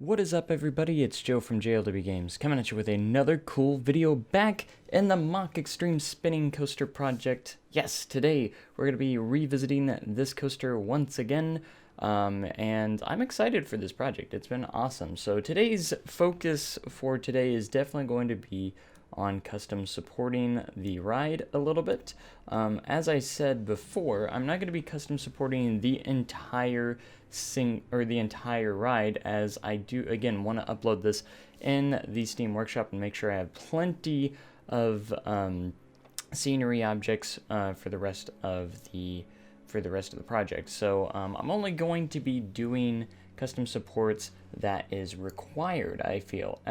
What is up, everybody? It's Joe from JLW Games, coming at you with another cool video back in the Mack Xtreme spinning coaster project. Yes, today we're going to be revisiting this coaster once again, and I'm excited for this project. It's been awesome. So today's focus for today is definitely going to be on custom supporting the ride a little bit. As I said before, I'm not going to be custom supporting the entire ride, as I do again want to upload this in the Steam Workshop and make sure I have plenty of scenery objects for the rest of the project. So I'm only going to be doing custom supports that is required. I feel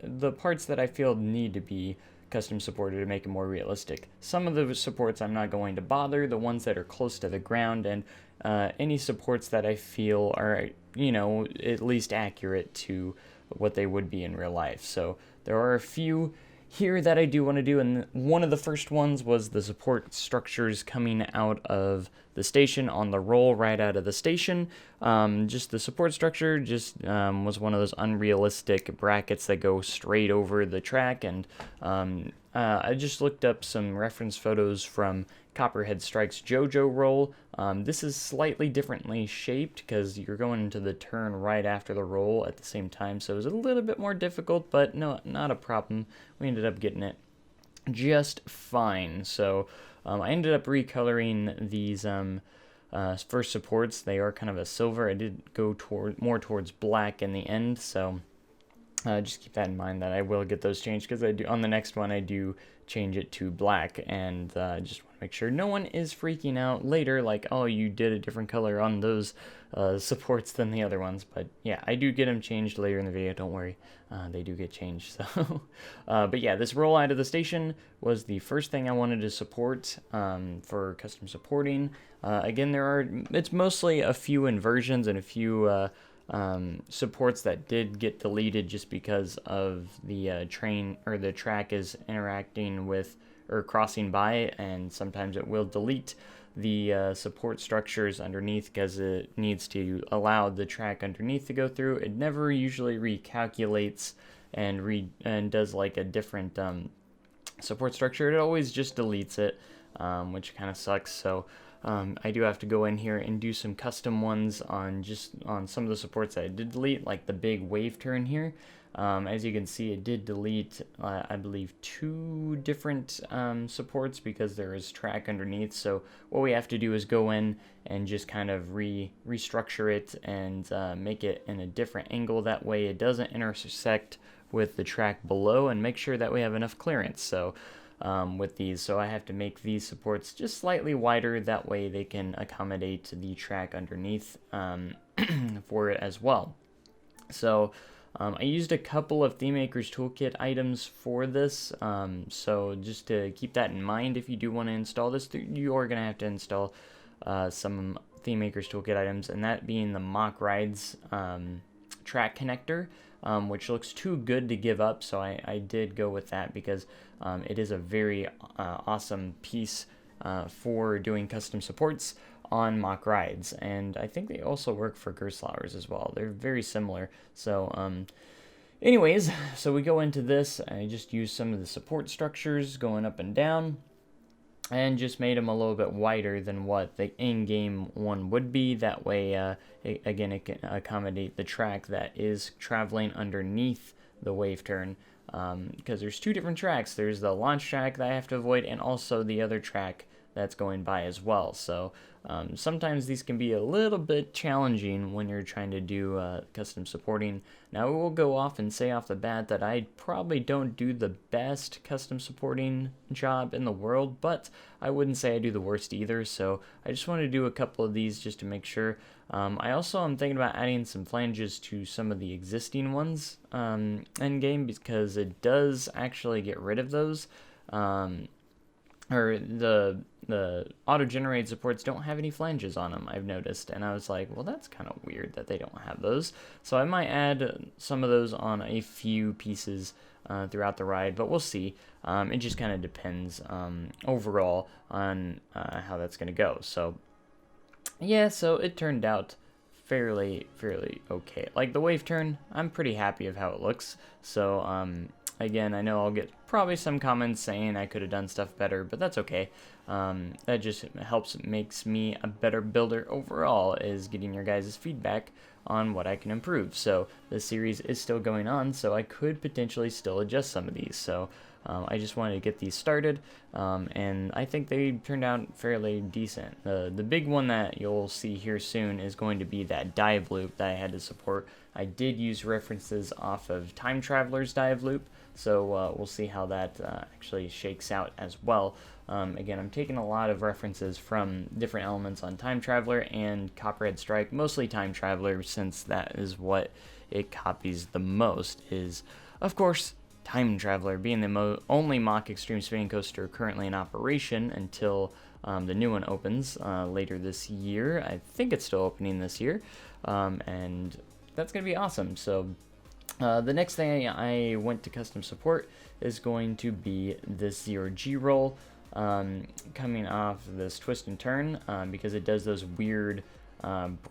the parts that I feel need to be custom supported to make it more realistic. Some of the supports I'm not going to bother, the ones that are close to the ground, and any supports that I feel are, at least accurate to what they would be in real life. So there are a few here that I do want to do, and one of the first ones was the support structures coming out of the station on the roll right out of the station. Just the support structure was one of those unrealistic brackets that go straight over the track, and I just looked up some reference photos from Copperhead Strike's JoJo roll. This is slightly differently shaped because you're going into the turn right after the roll at the same time, so it was a little bit more difficult, but no, not a problem. We ended up getting it just fine. So I ended up recoloring these first supports. They are kind of a silver. I did go more towards black in the end, so just keep that in mind that I will get those changed, because I do on the next one I do change it to black, and just want to make sure no one is freaking out later like, oh, you did a different color on those supports than the other ones. But yeah, I do get them changed later in the video, don't worry. They do get changed. So but yeah, this roll out of the station was the first thing I wanted to support for custom supporting. Again, it's mostly a few inversions and a few supports that did get deleted just because of the train or the track is interacting with or crossing by, and sometimes it will delete the support structures underneath because it needs to allow the track underneath to go through. It never usually recalculates and does like a different support structure. It always just deletes it, which kind of sucks. So I do have to go in here and do some custom ones on some of the supports that I did delete, like the big wave turn here. As you can see, it did delete, I believe, 2 different supports because there is track underneath. So what we have to do is go in and just kind of restructure it and make it in a different angle. That way it doesn't intersect with the track below, and make sure that we have enough clearance. So with these, so I have to make these supports just slightly wider, that way they can accommodate the track underneath for it as well. So I used a couple of ThemeMaker's Toolkit items for this, so just to keep that in mind, if you do want to install this, you are going to have to install some ThemeMaker's Toolkit items, and that being the Mack Rides track connector, which looks too good to give up, so I did go with that because it is a very awesome piece for doing custom supports on Mack Rides, and I think they also work for Gerstlauers as well. They're very similar. So anyways, so we go into this. I just used some of the support structures going up and down, and just made them a little bit wider than what the in-game one would be. That way, it can accommodate the track that is traveling underneath the wave turn, because there's 2 different tracks. There's the launch track that I have to avoid, and also the other track that's going by as well. So sometimes these can be a little bit challenging when you're trying to do custom supporting. Now, we will go off and say off the bat that I probably don't do the best custom supporting job in the world, but I wouldn't say I do the worst either. So I just want to do a couple of these just to make sure. I also am thinking about adding some flanges to some of the existing ones in game, because it does actually get rid of those. Or the auto-generated supports don't have any flanges on them, I've noticed, and I was like, well, that's kind of weird that they don't have those. So I might add some of those on a few pieces throughout the ride, but we'll see. It just kind of depends overall on how that's going to go. So yeah, so it turned out fairly okay. Like the wave turn, I'm pretty happy of how it looks. So again, I know I'll get probably some comments saying I could have done stuff better, but that's okay. That just makes me a better builder overall, is getting your guys' feedback on what I can improve. So the series is still going on, so I could potentially still adjust some of these. So I just wanted to get these started, and I think they turned out fairly decent. The big one that you'll see here soon is going to be that dive loop that I had to support. I did use references off of Time Traveler's dive loop, so we'll see how that actually shakes out as well. Again, I'm taking a lot of references from different elements on Time Traveler and Copperhead Strike, mostly Time Traveler, since that is what it copies the most, is, of course, Time Traveler, being the only Mack Xtreme spinning coaster currently in operation until the new one opens later this year. I think it's still opening this year, and that's going to be awesome. So the next thing I went to custom support is going to be this 0G roll, coming off this twist and turn, because it does those weird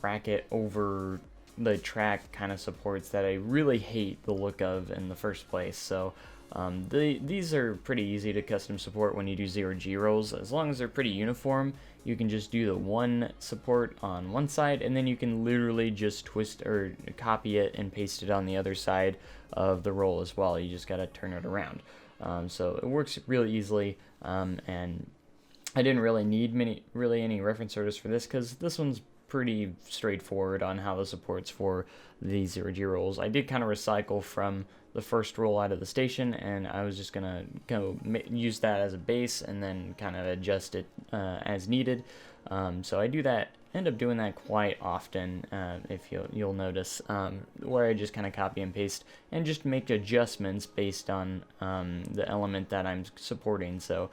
bracket over the track kind of supports that I really hate the look of in the first place. So these are pretty easy to custom support when you do 0G rolls. As long as they're pretty uniform, you can just do the one support on one side, and then you can literally just twist or copy it and paste it on the other side of the roll as well. You just got to turn it around. So it works really easily, and I didn't really need any reference orders for this, because this one's pretty straightforward on how the supports for the 0G rolls. I did kind of recycle from the first roll out of the station, and I was just gonna use that as a base and then kind of adjust it as needed. So I end up doing that quite often, if you'll notice, where I just kind of copy and paste and just make adjustments based on the element that I'm supporting. So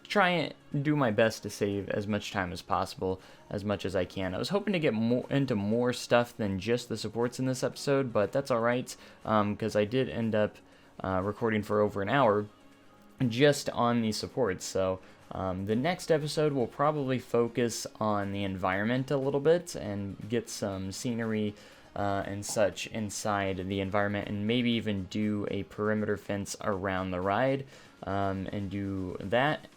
try and do my best to save as much time as possible, as much as I can. I was hoping to get into more stuff than just the supports in this episode, but that's alright, because I did end up recording for over an hour just on these supports. So the next episode will probably focus on the environment a little bit and get some scenery and such inside the environment, and maybe even do a perimeter fence around the ride, and do that.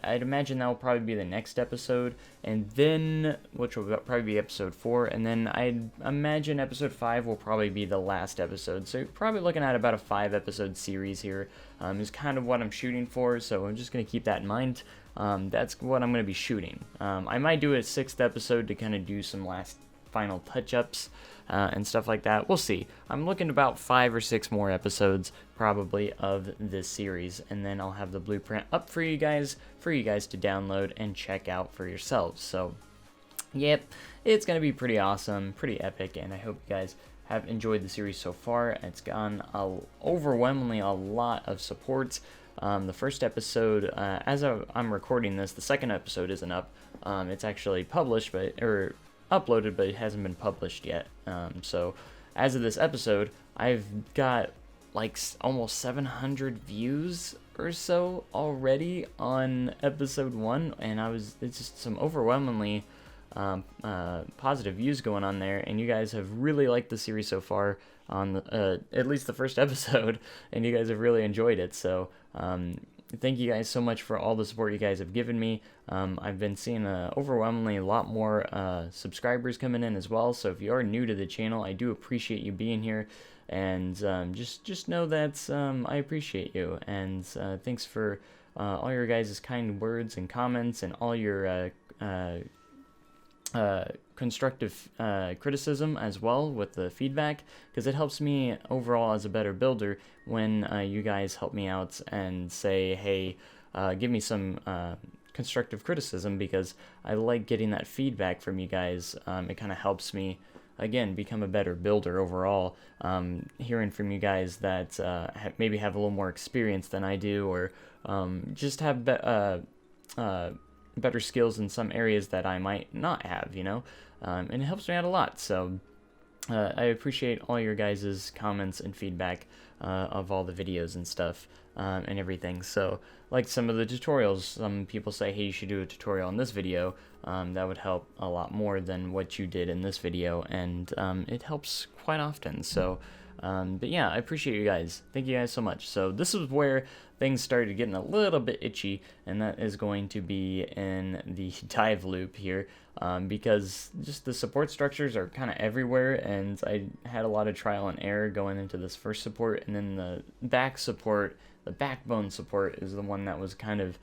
I'd imagine that will probably be the next episode, and then, which will probably be episode 4, and then I'd imagine episode 5 will probably be the last episode. So you're probably looking at about a 5-episode series here, is kind of what I'm shooting for, so I'm just going to keep that in mind. That's what I'm going to be shooting. I might do a 6th episode to kind of do some last final touch-ups and stuff like that. We'll see. I'm looking at about 5 or 6 more episodes probably of this series, and then I'll have the blueprint up for you guys to download and check out for yourselves. So yep, it's going to be pretty awesome, pretty epic, and I hope you guys have enjoyed the series so far. It's gotten overwhelmingly a lot of support. The first episode, as I'm recording this, the second episode isn't up. It's actually published, or uploaded, but it hasn't been published yet. So as of this episode, I've got like almost 700 views or so already on episode 1, and it's just some overwhelmingly positive views going on there, and you guys have really liked the series so far on at least the first episode, and you guys have really enjoyed it. So thank you guys so much for all the support you guys have given me. I've been seeing overwhelmingly a lot more subscribers coming in as well, so if you are new to the channel, I do appreciate you being here, and just know that I appreciate you, and thanks for all your guys' kind words and comments, and all your constructive criticism as well with the feedback, because it helps me overall as a better builder when you guys help me out and say, hey, give me some constructive criticism, because I like getting that feedback from you guys. It kind of helps me, again, become a better builder overall. Hearing from you guys that maybe have a little more experience than I do, or just have better skills in some areas that I might not have, and it helps me out a lot. So I appreciate all your guys' comments and feedback of all the videos and stuff and everything. So, like some of the tutorials, some people say, hey, you should do a tutorial on this video. That would help a lot more than what you did in this video, and it helps quite often. So, but yeah, I appreciate you guys. Thank you guys so much. So this is where things started getting a little bit itchy, and that is going to be in the dive loop here, because just the support structures are kind of everywhere, and I had a lot of trial and error going into this first support, and then the back support, the backbone support is the one that was kind of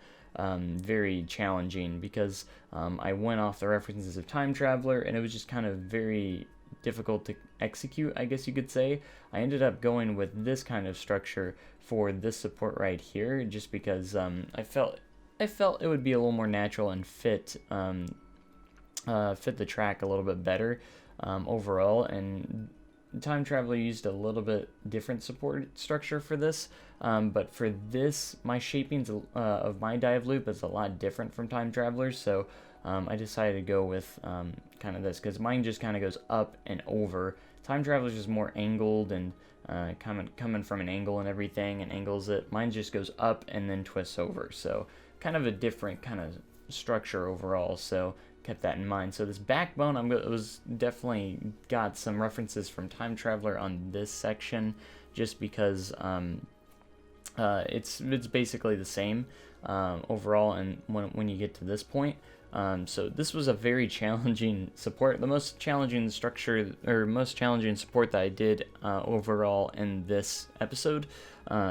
very challenging, because I went off the references of Time Traveler, and it was just kind of very difficult to execute, I guess you could say. I ended up going with this kind of structure for this support right here, just because I felt it would be a little more natural and fit the track a little bit better overall. And Time Traveler used a little bit different support structure for this, but for this, my shapings of my dive loop is a lot different from Time Traveler's, so I decided to go with kind of this, because mine just kind of goes up and over. Time Traveler's is more angled and coming from an angle and everything, and angles it. Mine just goes up and then twists over, so kind of a different kind of structure overall, so kept that in mind. So this backbone, was definitely got some references from Time Traveler on this section, just because it's basically the same overall, and when you get to this point. So this was a very challenging support, the most challenging structure, or most challenging support that I did overall in this episode.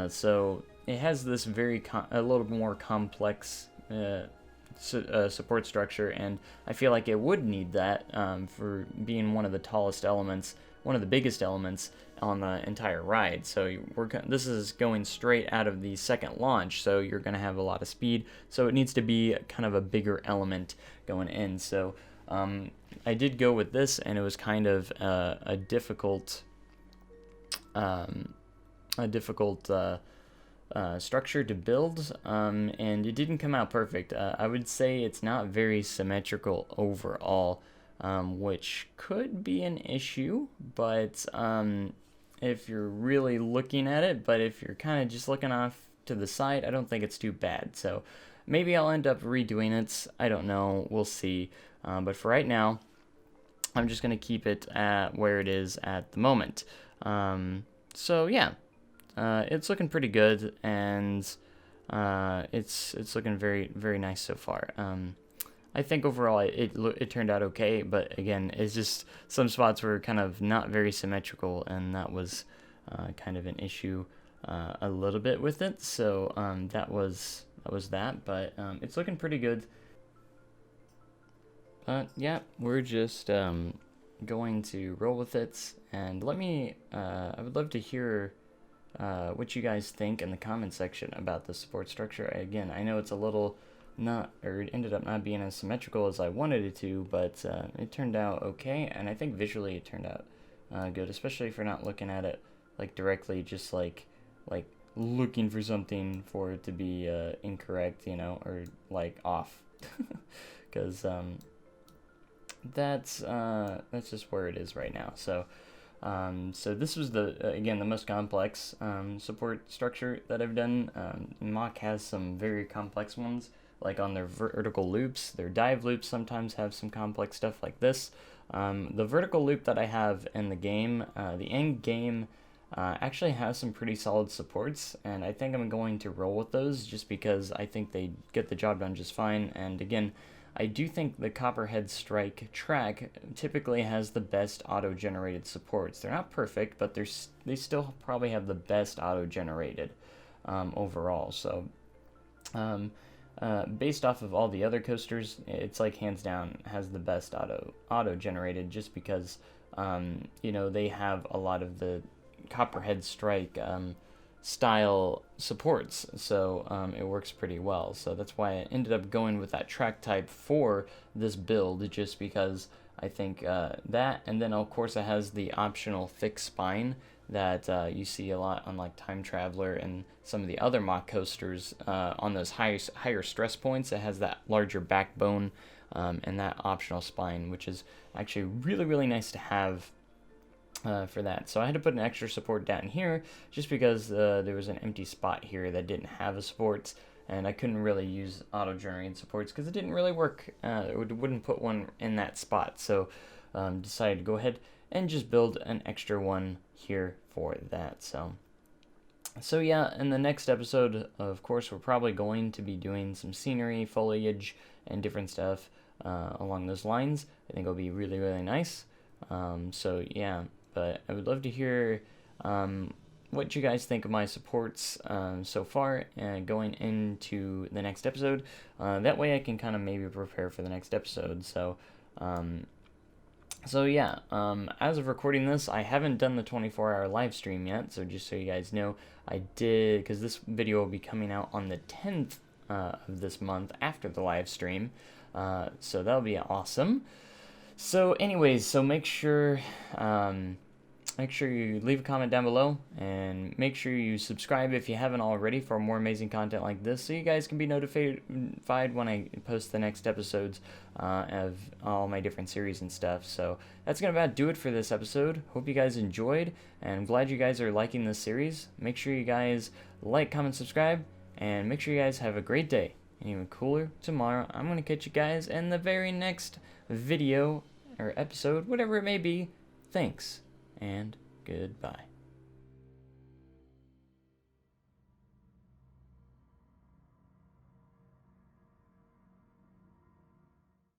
So it has this a little more complex support structure, and I feel like it would need that for being one of the tallest elements, one of the biggest elements on the entire ride. So this is going straight out of the second launch, so you're going to have a lot of speed, so it needs to be kind of a bigger element going in. So I did go with this, and it was kind of a difficult structure to build, and it didn't come out perfect. I would say it's not very symmetrical overall, which could be an issue, but if you're really looking at it, but if you're kind of just looking off to the side, I don't think it's too bad. So maybe I'll end up redoing it. I don't know. We'll see. But for right now, I'm just going to keep it at where it is at the moment. So yeah, it's looking pretty good, and it's looking very, very nice so far. I think overall it turned out okay, but again, it's just some spots were kind of not very symmetrical, and that was kind of an issue a little bit with it. So that was that, but it's looking pretty good. Yeah, we're just going to roll with it, and I would love to hear what you guys think in the comment section about the support structure. Again, I know it's a little it ended up not being as symmetrical as I wanted it to, but it turned out okay, and I think visually it turned out good, especially if you're not looking at it like directly, just like looking for something for it to be incorrect, or like off, because that's just where it is right now. So so this was again the most complex support structure that I've done. Mack has some very complex ones, like on their vertical loops. Their dive loops sometimes have some complex stuff like this. The vertical loop that I have in the game, the end game, actually has some pretty solid supports, and I think I'm going to roll with those just because I think they get the job done just fine. And again, I do think the Copperhead Strike track typically has the best auto-generated supports. They're not perfect, but they still probably have the best auto-generated overall. So based off of all the other coasters, it's like hands down has the best auto-generated, just because they have a lot of the Copperhead Strike style supports, so it works pretty well. So that's why I ended up going with that track type for this build, just because I think that, and then of course it has the optional thick spine that you see a lot on like Time Traveler and some of the other Mack coasters. On those higher stress points, it has that larger backbone and that optional spine, which is actually really, really nice to have for that. So I had to put an extra support down here just because there was an empty spot here that didn't have a support, and I couldn't really use auto-generated supports because it didn't really work. It wouldn't put one in that spot. So decided to go ahead and just build an extra one here for that. So yeah, in the next episode, of course, we're probably going to be doing some scenery, foliage, and different stuff along those lines. I think it'll be really, really nice. So yeah, but I would love to hear what you guys think of my supports so far going into the next episode. That way I can kind of maybe prepare for the next episode. So yeah, as of recording this, I haven't done the 24-hour live stream yet, so just so you guys know, I did, because this video will be coming out on the 10th of this month after the live stream, so that'll be awesome. So anyways, so make sure you leave a comment down below, and make sure you subscribe if you haven't already for more amazing content like this, so you guys can be notified when I post the next episodes of all my different series and stuff. So that's gonna about do it for this episode. Hope you guys enjoyed, and I'm glad you guys are liking this series. Make sure you guys like, comment, subscribe, and make sure you guys have a great day. And even cooler, tomorrow I'm gonna catch you guys in the very next video or episode, whatever it may be. Thanks and goodbye.